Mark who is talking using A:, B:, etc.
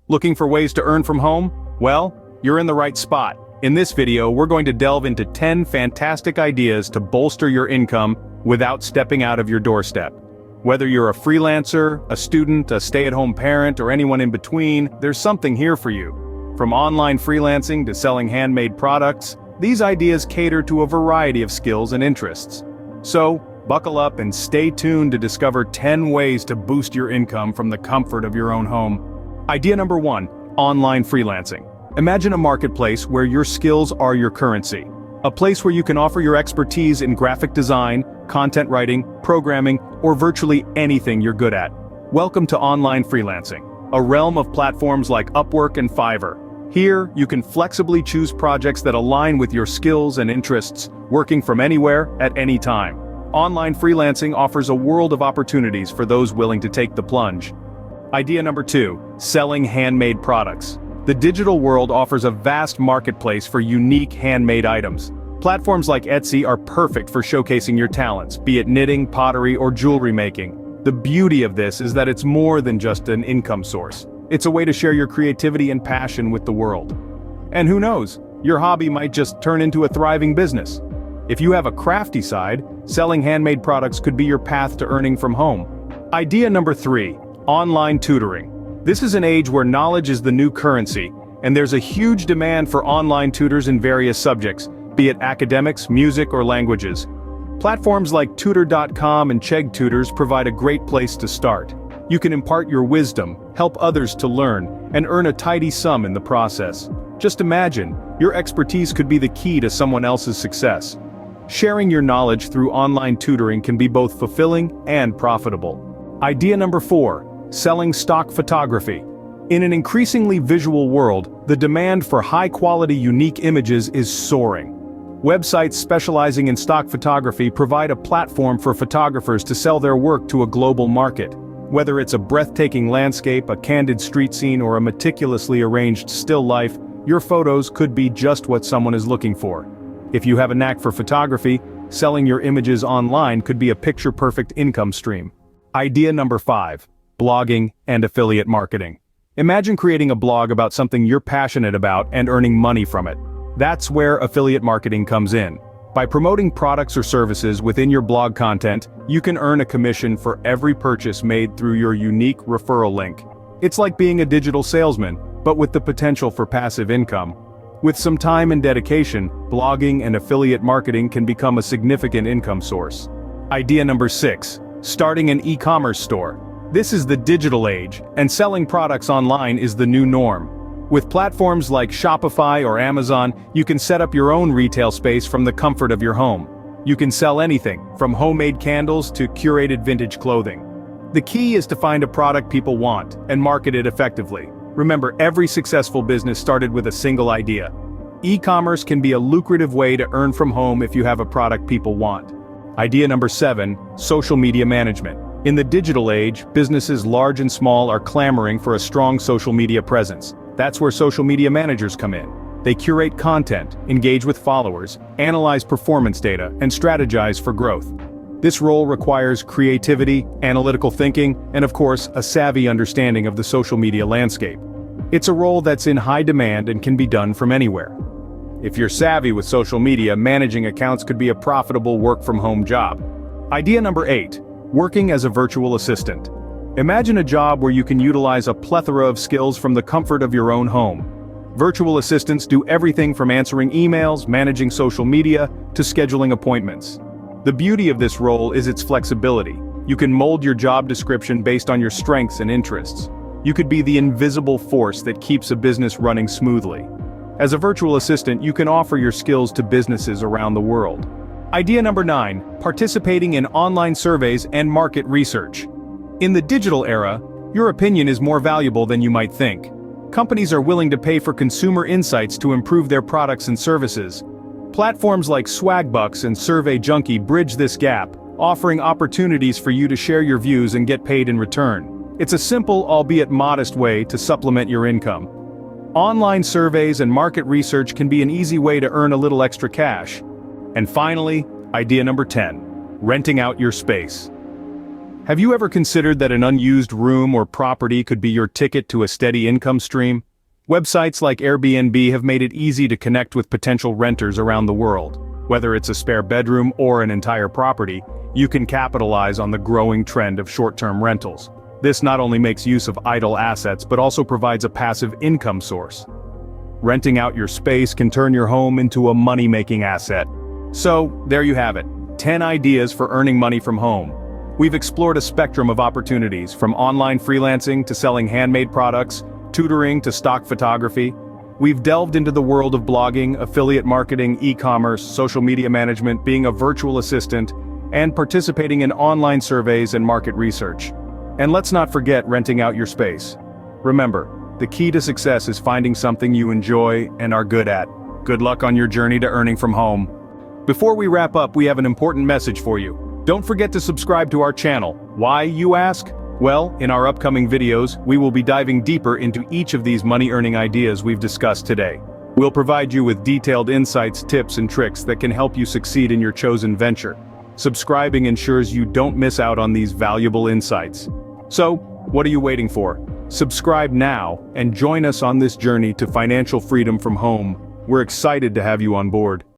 A: Looking for ways to earn from home? Well, you're in the right spot. In this video, we're going to delve into 10 fantastic ideas to bolster your income without stepping out of your doorstep. Whether you're a freelancer, a student, a stay-at-home parent, or anyone in between, there's something here for you. From online freelancing to selling handmade products, these ideas cater to a variety of skills and interests. So, buckle up and stay tuned to discover 10 ways to boost your income from the comfort of your own home. Idea number 1, online freelancing. Imagine a marketplace where your skills are your currency. A place where you can offer your expertise in graphic design, content writing, programming, or virtually anything you're good at. Welcome to online freelancing, a realm of platforms like Upwork and Fiverr. Here, you can flexibly choose projects that align with your skills and interests, working from anywhere, at any time. Online freelancing offers a world of opportunities for those willing to take the plunge. Idea number 2, selling handmade products. The digital world offers a vast marketplace for unique handmade items. Platforms like Etsy are perfect for showcasing your talents, be it knitting, pottery, or jewelry making. The beauty of this is that it's more than just an income source. It's a way to share your creativity and passion with the world. And who knows, your hobby might just turn into a thriving business. If you have a crafty side, selling handmade products could be your path to earning from home. Idea number 3, online tutoring. This is an age where knowledge is the new currency, and there's a huge demand for online tutors in various subjects, be it academics, music, or languages. Platforms like Tutor.com and Chegg Tutors provide a great place to start. You can impart your wisdom, help others to learn, and earn a tidy sum in the process. Just imagine, your expertise could be the key to someone else's success. Sharing your knowledge through online tutoring can be both fulfilling and profitable. Idea number 4, selling stock photography. In an increasingly visual world, the demand for high-quality unique images is soaring. Websites specializing in stock photography provide a platform for photographers to sell their work to a global market. Whether it's a breathtaking landscape, a candid street scene, or a meticulously arranged still life, your photos could be just what someone is looking for. If you have a knack for photography, selling your images online could be a picture-perfect income stream. Idea number 5, blogging and affiliate marketing. Imagine creating a blog about something you're passionate about and earning money from it. That's where affiliate marketing comes in. By promoting products or services within your blog content, you can earn a commission for every purchase made through your unique referral link. It's like being a digital salesman, but with the potential for passive income. With some time and dedication, blogging and affiliate marketing can become a significant income source. Idea number 6, starting an e-commerce store. This is the digital age, and selling products online is the new norm. With platforms like Shopify or Amazon, you can set up your own retail space from the comfort of your home. You can sell anything, from homemade candles to curated vintage clothing. The key is to find a product people want and market it effectively. Remember, every successful business started with a single idea. E-commerce can be a lucrative way to earn from home if you have a product people want. Idea number 7, social media management. In the digital age, businesses large and small are clamoring for a strong social media presence. That's where social media managers come in. They curate content, engage with followers, analyze performance data, and strategize for growth. This role requires creativity, analytical thinking, and of course, a savvy understanding of the social media landscape. It's a role that's in high demand and can be done from anywhere. If you're savvy with social media, managing accounts could be a profitable work-from-home job. Idea number 8, working as a virtual assistant. Imagine a job where you can utilize a plethora of skills from the comfort of your own home. Virtual assistants do everything from answering emails, managing social media, to scheduling appointments. The beauty of this role is its flexibility. You can mold your job description based on your strengths and interests. You could be the invisible force that keeps a business running smoothly. As a virtual assistant, you can offer your skills to businesses around the world. Idea number 9, participating in online surveys and market research. In the digital era, your opinion is more valuable than you might think. Companies are willing to pay for consumer insights to improve their products and services. Platforms like Swagbucks and Survey Junkie bridge this gap, offering opportunities for you to share your views and get paid in return. It's a simple, albeit modest way to supplement your income. Online surveys and market research can be an easy way to earn a little extra cash. And finally, idea number 10, renting out your space. Have you ever considered that an unused room or property could be your ticket to a steady income stream? Websites like Airbnb have made it easy to connect with potential renters around the world. Whether it's a spare bedroom or an entire property, you can capitalize on the growing trend of short-term rentals. This not only makes use of idle assets but also provides a passive income source. Renting out your space can turn your home into a money-making asset. So, there you have it, 10 ideas for earning money from home. We've explored a spectrum of opportunities, from online freelancing to selling handmade products, tutoring to stock photography. We've delved into the world of blogging, affiliate marketing, e-commerce, social media management, being a virtual assistant, and participating in online surveys and market research. And let's not forget renting out your space. Remember, the key to success is finding something you enjoy and are good at. Good luck on your journey to earning from home. Before we wrap up, we have an important message for you. Don't forget to subscribe to our channel. Why, you ask? Well, in our upcoming videos, we will be diving deeper into each of these money-earning ideas we've discussed today. We'll provide you with detailed insights, tips, and tricks that can help you succeed in your chosen venture. Subscribing ensures you don't miss out on these valuable insights. So, what are you waiting for? Subscribe now and join us on this journey to financial freedom from home. We're excited to have you on board.